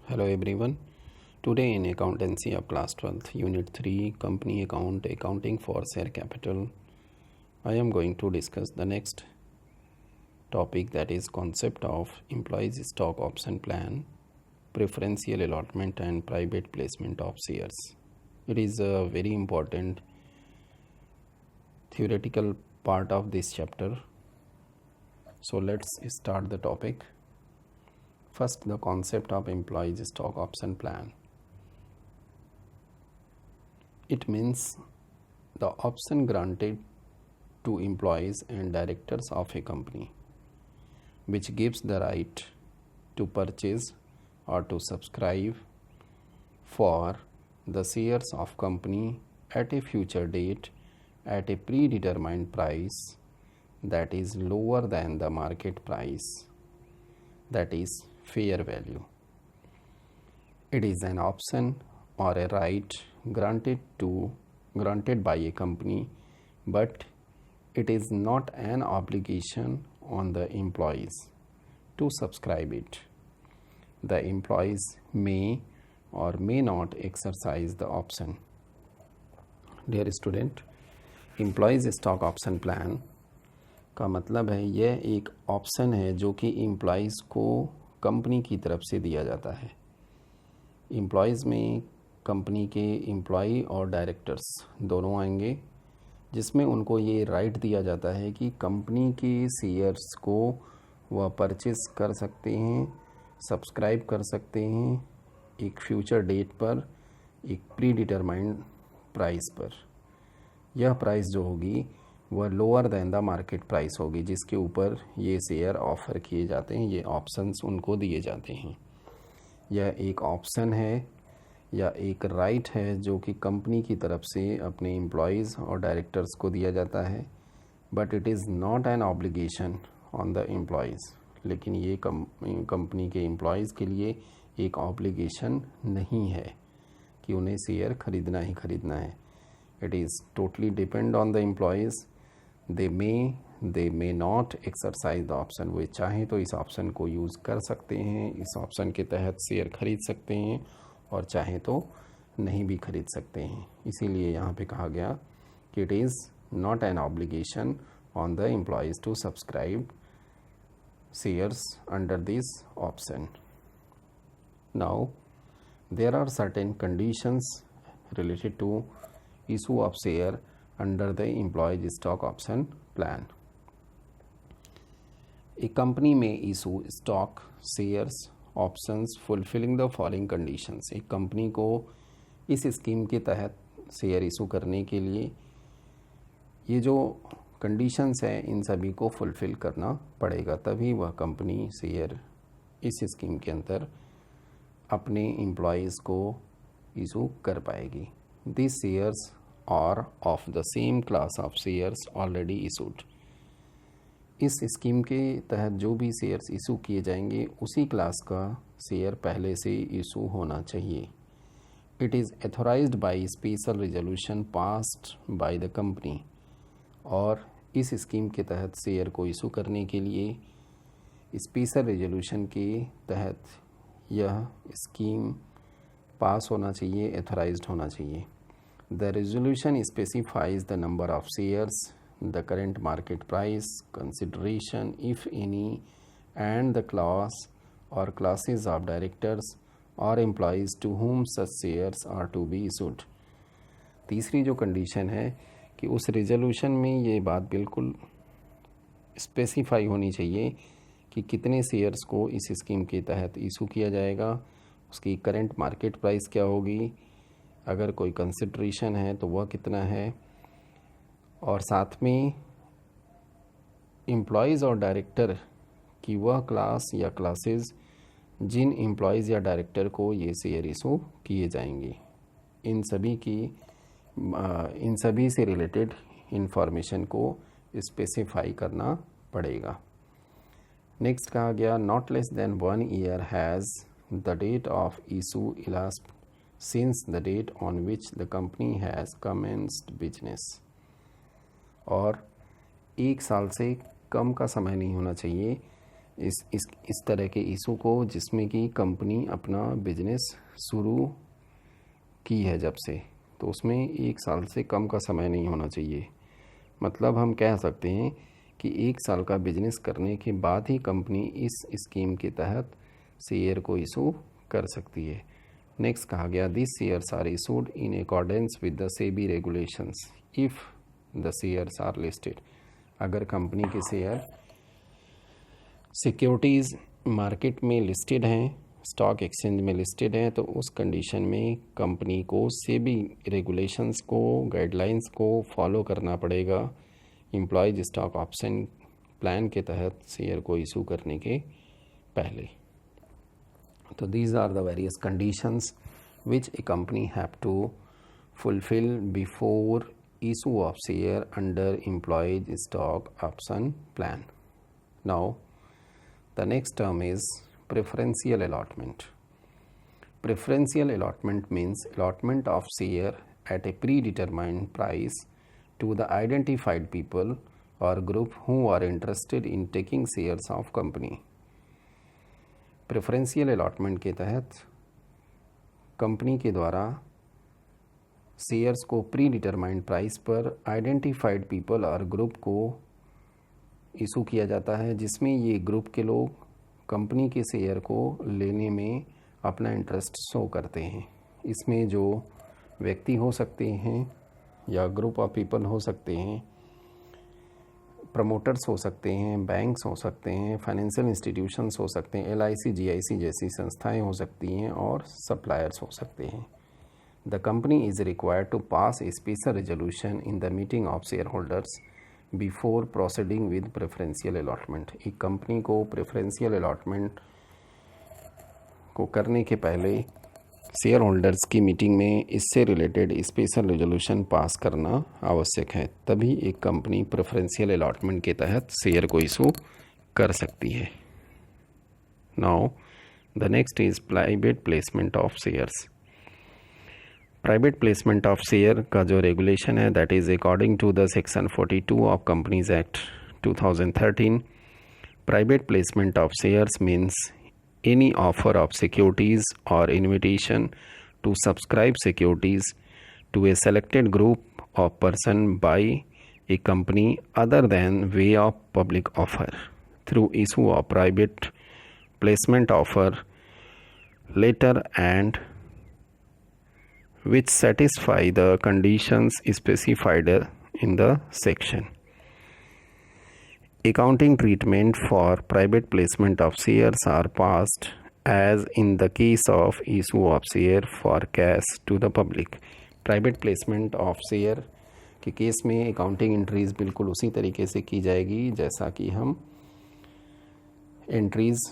Hello everyone. Today in accountancy of class 12th unit 3 company accounting for share capital, I am going to discuss the next topic, that is concept of employees stock option plan, preferential allotment and private placement of shares. It is a very important theoretical part of this chapter. So let's start the topic. First, the concept of employees stock option plan. It means the option granted to employees and directors of a company, which gives the right to purchase or to subscribe for the shares of company at a future date at a predetermined price that is lower than the market price, that is fair value. It is an option or a right granted by a company, but it is not an obligation on the employees to subscribe it. The employees may or may not exercise the option. Dear student, employees stock option plan का मतलब है यह एक option है जो कि employees को company की तरफ से दिया जाता है। एम्प्लॉयज़ में कंपनी के एम्प्लॉय और डायरेक्टर्स दोनों आएंगे, जिसमें उनको ये राइट दिया जाता है कि कंपनी के शेयर्स को वह परचेस कर सकते हैं, सब्सक्राइब कर सकते हैं एक फ्यूचर डेट पर, एक प्री डिटरमाइंड प्राइस पर। यह प्राइस जो होगी वह lower than the market price होगी जिसके ऊपर ये शेयर ऑफ़र किए जाते हैं, ये ऑप्शंस उनको दिए जाते हैं। यह एक ऑप्शन है या एक राइट है जो कि कंपनी की तरफ से अपने एम्प्लॉयज़ और डायरेक्टर्स को दिया जाता है, but it is not an obligation on the employees. लेकिन ये कंपनी के एम्प्लॉयज़ के लिए एक ऑब्लिगेशन नहीं है कि उन्हें शेयर ख़रीदना ही ख़रीदना है। It is totally depend on the employees. They may not exercise the option. वे चाहें तो इस ऑप्शन को यूज़ कर सकते हैं, इस ऑप्शन के तहत शेयर ख़रीद सकते हैं, और चाहें तो नहीं भी खरीद सकते हैं। इसीलिए यहाँ पे कहा गया कि it is not an obligation on the employees to subscribe shares under this option. Now there are certain conditions related to issue of share under the employees stock option plan. A company may issue stock shares options fulfilling the following conditions. एक company को इस scheme के तहत share issue करने के लिए ये जो कंडीशंस हैं इन सभी को फुलफ़िल करना पड़ेगा, तभी वह कंपनी शेयर इस स्कीम के अंदर अपने एम्प्लॉयज़ को इशू कर पाएगी। These shares are of the same class of shares already issued. इस स्कीम के तहत जो भी शेयर्स इशू किए जाएंगे उसी क्लास का शेयर पहले से इशू होना चाहिए। It is authorised by special resolution passed by the company. और इस स्कीम के तहत शेयर को इशू करने के लिए स्पेशल रेजोल्यूशन के तहत यह स्कीम पास होना चाहिए, एथोराइज्ड होना चाहिए। The resolution specifies the number of shares, the current market price, consideration if any, and the class or classes of directors or employees to whom such shares are to be issued. तीसरी जो condition है कि उस resolution में ये बात बिल्कुल specify होनी चाहिए कि कितने शेयर्स को इस स्कीम के तहत इशू किया जाएगा, उसकी करंट मार्केट प्राइस क्या होगी, अगर कोई कंसिडरेशन है तो वह कितना है, और साथ में एम्प्लॉयज़ और डायरेक्टर की वह क्लास या क्लासेस जिन एम्प्लॉयज़ या डायरेक्टर को ये शेयर इशू किए जाएंगे, इन सभी से रिलेटेड इंफॉर्मेशन को स्पेसिफाई करना पड़ेगा। नेक्स्ट कहा गया not less than 1 year has the date of issue elapsed since the date on which the company has commenced business. और 1 साल से कम का समय नहीं होना चाहिए इस तरह के इशू को जिसमें कि कंपनी अपना बिजनेस शुरू की है जब से, तो उसमें 1 साल से कम का समय नहीं होना चाहिए। मतलब हम कह सकते हैं कि 1 साल का बिजनेस करने के बाद ही कंपनी इस स्कीम के तहत शेयर को इशू कर सकती है। नेक्स्ट कहा गया, this shares are issued in accordance with the SEBI regulations if the shares are listed. अगर कंपनी के शेयर सिक्योरिटीज़ मार्केट में लिस्टेड हैं, स्टॉक एक्सचेंज में लिस्टेड हैं, तो उस कंडीशन में कंपनी को सेबी रेगुलेशंस को, गाइडलाइंस को फॉलो करना पड़ेगा एम्प्लॉयज स्टॉक ऑप्शन प्लान के तहत शेयर को इशू करने के पहले। तो these are the various conditions which a company have to fulfil before issue of share under employees stock option plan. Now the next term is preferential allotment. Preferential allotment means allotment of share at a predetermined price to the identified people or group who are interested in taking shares of company. Preferential allotment के तहत company के द्वारा shares को pre determined price पर identified people और group को issue किया जाता है, जिसमें ये ग्रुप के लोग कंपनी के शेयर को लेने में अपना इंटरेस्ट शो करते हैं। इसमें जो व्यक्ति हो सकते हैं या ग्रुप ऑफ पीपल हो सकते हैं, प्रमोटर्स हो सकते हैं, बैंक्स हो सकते हैं, फाइनेंशियल इंस्टीट्यूशंस हो सकते हैं, LIC GIC जैसी संस्थाएं हो सकती हैं और सप्लायर्स हो सकते हैं। The company is required to pass a special resolution in the meeting of shareholders before proceeding with preferential allotment. एक कंपनी को preferential allotment को करने के पहले शेयर होल्डर्स की मीटिंग में इससे रिलेटेड स्पेशल रेजोल्यूशन पास करना आवश्यक है, तभी एक कंपनी प्रेफरेंशियल अलॉटमेंट के तहत शेयर को इशू कर सकती है। Now the next is private placement of shares. Private placement of share का जो रेगुलेशन है, that is according to the section 42 of companies act 2013। Private placement of shares means any offer of securities or invitation to subscribe securities to a selected group of person by a company other than way of public offer through issue of private placement offer letter and which satisfy the conditions specified in the section. Accounting treatment for private placement of shares are passed as in the case of issue of share for cash to the public. Private placement of share के case में accounting entries बिल्कुल उसी तरीके से की जाएगी जैसा कि हम entries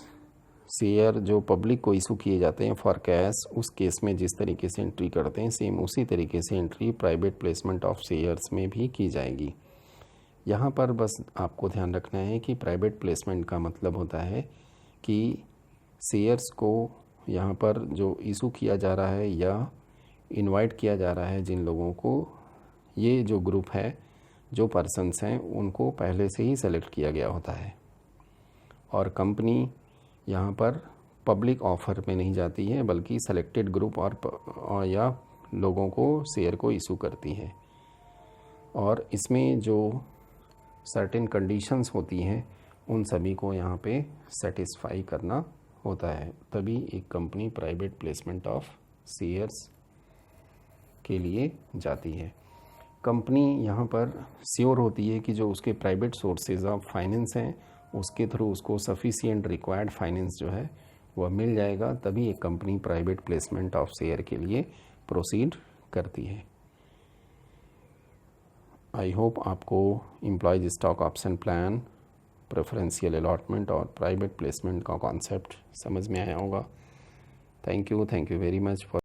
शेयर जो पब्लिक को इशू किए जाते हैं फॉर कैश, उस केस में जिस तरीके से एंट्री करते हैं, सेम उसी तरीके से entry private placement of shares में भी की जाएगी। यहाँ पर बस आपको ध्यान रखना है कि प्राइवेट प्लेसमेंट का मतलब होता है कि शेयर्स को यहाँ पर जो इशू किया जा रहा है या इनवाइट किया जा रहा है जिन लोगों को, ये जो ग्रुप है, जो पर्सन्स हैं, उनको पहले से ही सेलेक्ट किया गया होता है और कंपनी यहाँ पर पब्लिक ऑफ़र में नहीं जाती है बल्कि सेलेक्टेड ग्रुप और या लोगों को शेयर को इशू करती है। और इसमें जो सर्टेन कंडीशंस होती हैं उन सभी को यहाँ पे सेटिस्फाई करना होता है, तभी एक company private placement of shares के लिए जाती है। कंपनी यहाँ पर श्योर होती है कि जो उसके प्राइवेट सोर्सेज ऑफ फाइनेंस हैं उसके थ्रू उसको सफिशिएंट रिक्वायर्ड फाइनेंस जो है वह मिल जाएगा, तभी एक company private placement of share के लिए प्रोसीड करती है। आई होप आपको employees stock option plan, preferential allotment और प्राइवेट प्लेसमेंट का कॉन्सेप्ट समझ में आया होगा। Thank you very much for